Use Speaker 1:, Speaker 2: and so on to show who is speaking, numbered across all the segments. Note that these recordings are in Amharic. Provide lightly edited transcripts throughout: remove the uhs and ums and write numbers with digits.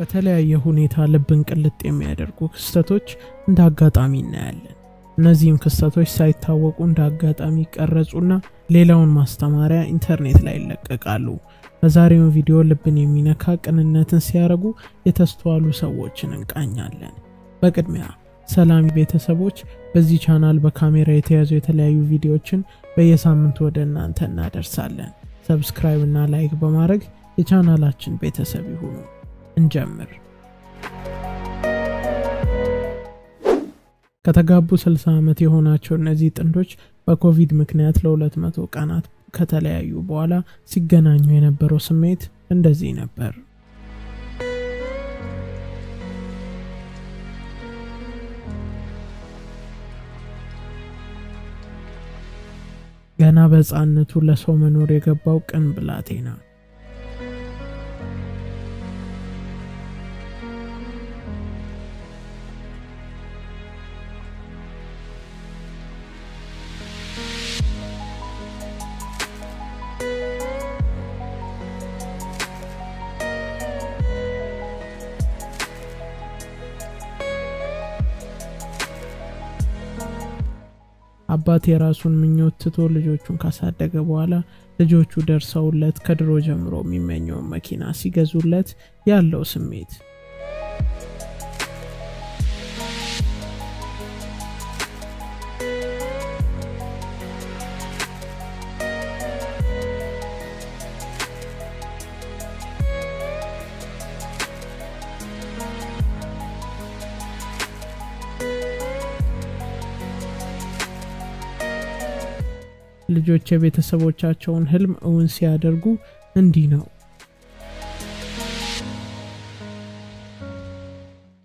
Speaker 1: በተለያየ ሁኔታ ልብን ቅልጥ የሚያደርጉ ክስተቶች እንደ አጋጣሚ እናያለን። እነዚህም ክስተቶች ሳይታወቁ እንደ አጋጣሚ ቀረጹና ሌላውን ማስተማሪያ ኢንተርኔት ላይ ይለቀቃሉ። በዛሬው ቪዲዮ ልብን የሚነካ ቅንነትን ሲያረጉ የተስተዋሉ ሰዎችን እንቃኛለን። በቅድሚያ ሰላም ቤተሰቦች፣ በዚህ ቻናል በካሜራ የተያዙ የተለያዩ ቪዲዮዎችን በየሳምንቱ ወደ እናንተ እናደርሳለን። ሰብስክራይብ እና ላይክ በማድረግ የቻናላችን ቤተሰብ ይሁኑ። እንጀምር። ከተጋቡ 60 ዓመት የሆናቸው እነዚህ ጥንዶች በኮቪድ ምክንያት ለ200 ቀናት ከተለያዩ በኋላ ሲገናኙ የነበረው ስሜት እንደዚህ ነበር። ገና በሕፃንነቱ ለሰው መኖር የገባው ቅን ብላቴና አባት የራሱን ምኞት ትቶ ልጆቹን ካሳደገ በኋላ ልጆቹ ደርሰውለት ከድሮ ጀምሮ የሚመኘው መኪና ሲገዙለት ያለው ስሜት ልጆች የቤተሰቦቻቸውን ህልም እውን ሲያደርጉ እንዲህ ነው።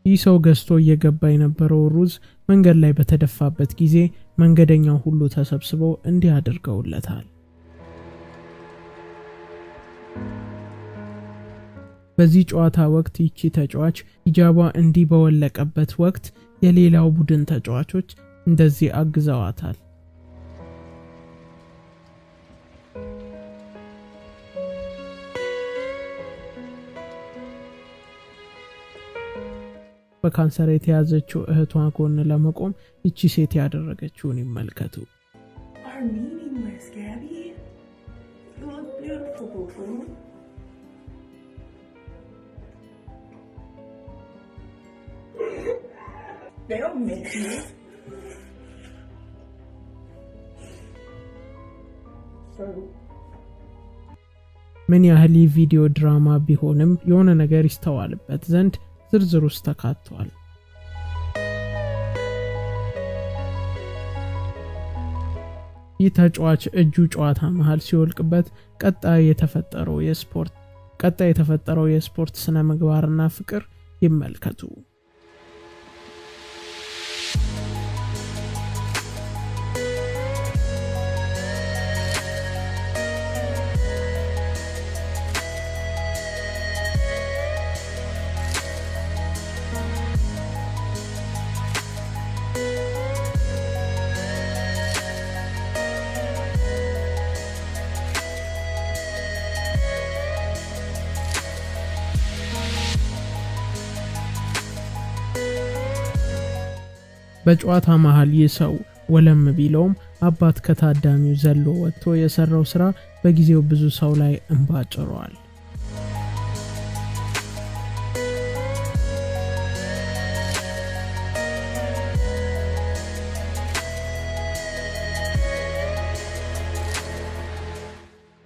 Speaker 1: ይህ ሰው ገዝቶ እየገባ የነበረው ሩዝ መንገድ ላይ በተደፋበት ጊዜ መንገደኛው ሁሉ ተሰብስበው እንዲህ አድርገውለታል። በዚህ ጨዋታ ወቅት ይቺ ተጫዋች ሂጃቧ እንዲህ በወለቀበት ወቅት የሌላው ቡድን ተጫዋቾች እንደዚህ አግዘዋታል። በካንሰር የተያዘችው እህቷ ጎን ለመቆም እቺ ሴት ያደረገችውን ይመልከቱ። ምን ያህል ቪዲዮ ድራማ ቢሆንም የሆነ ነገር ይስተዋልበት ዘንድ ዝርዝር ውስጥ ተካቷል። ይህ ተጫዋች እጁ ጨዋታ መሃል ሲወልቅበት ቀጣይ የተፈጠረው የስፖርት ስነ ምግባርና ፍቅር ይመልከቱ። በጨዋታ መሃል ይሰው ወለም ቢለውም አባት ከታዳሚው ዘሎ ወጥቶ የሰራው ስራ በጊዜው ብዙ ሰው ላይ እንባ ጭሯል።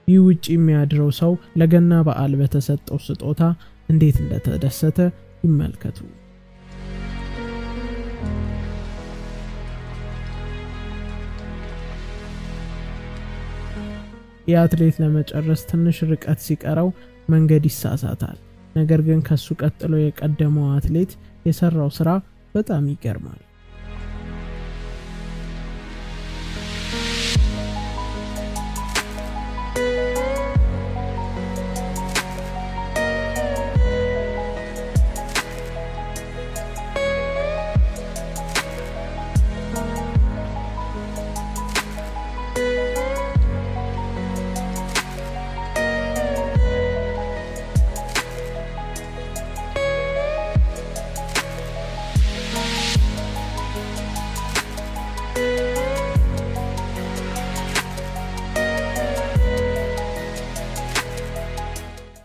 Speaker 1: ይህ ውጪ የሚያድረው ሰው ለገና በዓል በተሰጠው ስጦታ እንዴት እንደተደሰተ ይመልከቱ። የአትሌት ለመጨረስ ትንሽ ርቀት ሲቀረው መንገድ ይሳሳታል። ነገር ግን ከሱ ቀጥሎ የቀደመው አትሌት የሰራው ስራ በጣም ይገርማል።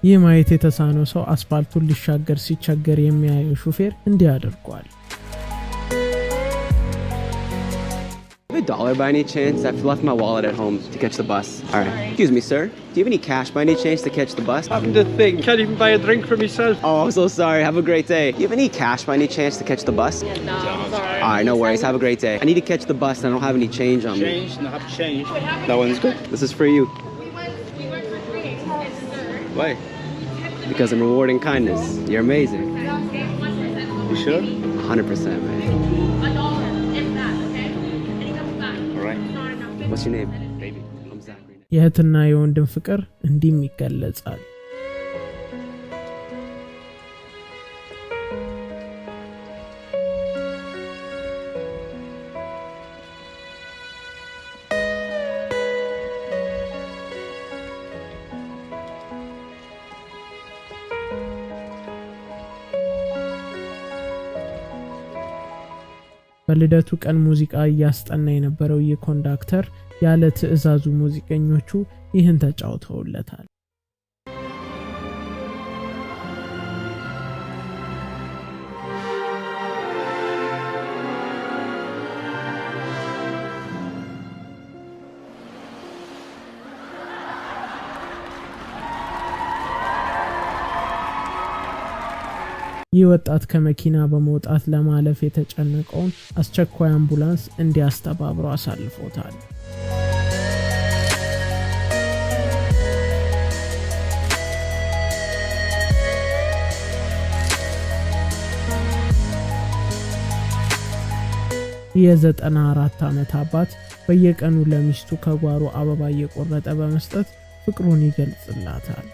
Speaker 1: ይህ ማየት የተሳነው ሰው አስፋልቱን ሊሻገር ሲቸገር የሚያየው ሹፌር እንዲህ አድርጓል።
Speaker 2: $1 by any chance? I've left my wallet at home to catch the bus. All right. Excuse me, sir. Do you have any cash by any chance to catch the bus?
Speaker 3: I'm the thing. Can't even buy a drink for myself.
Speaker 2: Oh, I'm so sorry. Have a great day. Do you have any cash by any chance to catch the bus?
Speaker 4: Yeah, no, sorry.
Speaker 2: All right, no worries. Have a great day. I need to catch the bus and I don't have any change on me.
Speaker 3: Change? No, have change. That one's good.
Speaker 2: This is for you.
Speaker 4: We went for free. Yes, sir.
Speaker 2: Why? Because I'm rewarding kindness. You're amazing.
Speaker 3: You sure?
Speaker 2: 100%, man.
Speaker 4: $1, if that, okay? And he comes back.
Speaker 3: All right.
Speaker 4: Not enough.
Speaker 2: What's your name? Baby. I'm Zachary.
Speaker 1: የእህትና የወንድም ፍቅር እንዲህ ይገለጻል። በልደቱ ቀን ሙዚቃ እያስጠና የነበረው የኮንዳክተር ያለ ትዕዛዙ ሙዚቀኞቹ ይህን ተጫውተውለታል። ይህ ወጣት ከመኪና በመውጣት ለማለፍ የተጨነቀውን አስቸኳይ አምቡላንስ እንዲያስተባብሮ አሳልፎታል። የ94 ዓመት አባት በየቀኑ ለሚስቱ ከጓሮ አበባ እየቆረጠ በመስጠት ፍቅሩን ይገልጽላታል።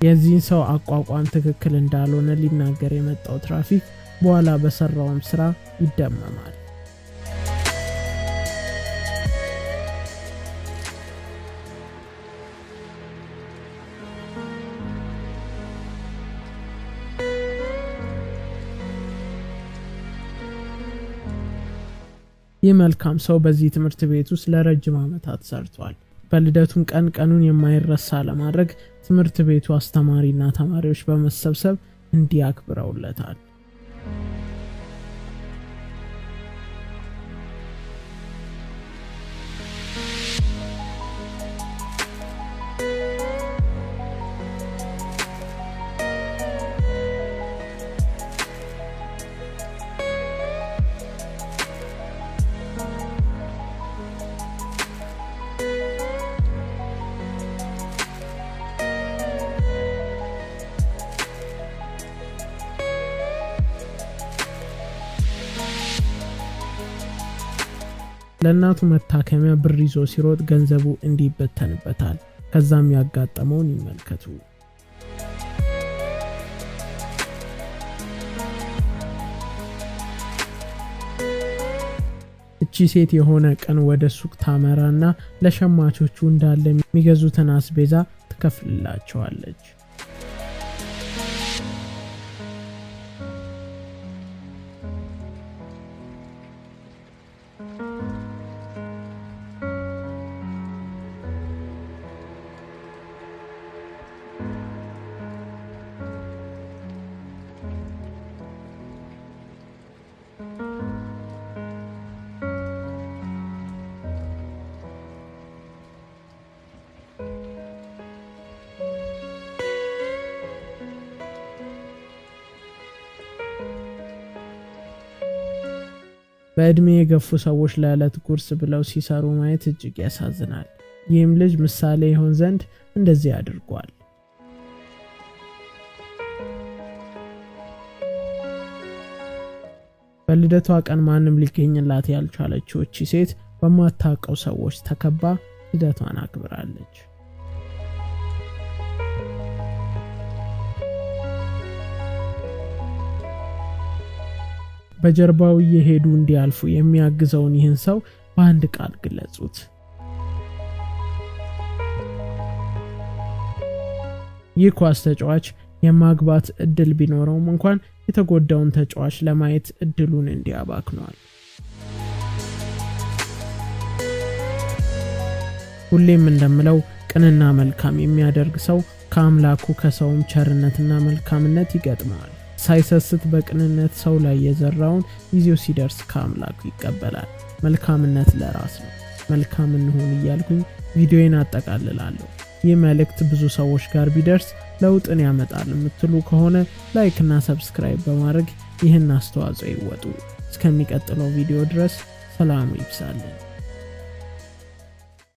Speaker 1: የዚህን ሰው አቋቋም ትክክል እንዳልሆነ ሊናገር የመጣው ትራፊክ በኋላ በሰራውም ስራ ይደመማል። ይህ መልካም ሰው በዚህ ትምህርት ቤት ውስጥ ለረጅም ዓመታት ሰርቷል። በልደቱን ቀኑን የማይረሳ ለማድረግ ትምህርት ቤቱ አስተማሪና ተማሪዎች በመሰብሰብ እንዲያክብረውለታል። ለእናቱ መታከሚያ ብር ይዞ ሲሮጥ ገንዘቡ እንዲበተንበታል። ከዛም ያጋጠመውን ይመልከቱ። እቺ ሴት የሆነ ቀን ወደ ሱቅ ታመራና ለሸማቾቹ እንዳለ የሚገዙትን አስቤዛ ትከፍልላቸዋለች። በእድሜ የገፉ ሰዎች ለዕለት ጉርስ ብለው ሲሰሩ ማየት እጅግ ያሳዝናል። ይህም ልጅ ምሳሌ ይሆን ዘንድ እንደዚህ አድርጓል። በልደቷ ቀን ማንም ሊገኝላት ያልቻለችው እቺ ሴት በማታውቀው ሰዎች ተከባ ልደቷን አክብራለች። በጀርባው እየሄዱ እንዲያልፉ የሚያግዘውን ይህን ሰው በአንድ ቃል ግለጹት። ይህ ኳስ ተጫዋች የማግባት እድል ቢኖረውም እንኳን የተጎዳውን ተጫዋች ለማየት እድሉን እንዲያባክኗል። ሁሌም እንደምለው ቅንና መልካም የሚያደርግ ሰው ከአምላኩ ከሰውም ቸርነትና መልካምነት ይገጥመዋል። ሳይሰስት በቅንነት ሰው ላይ የዘራውን ጊዜው ሲደርስ ከአምላኩ ይቀበላል። መልካምነት ለራስ ነው። መልካም እንሁን እያልኩኝ ቪዲዮዬን አጠቃልላለሁ። ይህ መልእክት ብዙ ሰዎች ጋር ቢደርስ ለውጥን ያመጣል የምትሉ ከሆነ ላይክ እና ሰብስክራይብ በማድረግ ይህን አስተዋጽኦ ይወጡ። እስከሚቀጥለው ቪዲዮ ድረስ ሰላም ይብዛልኝ።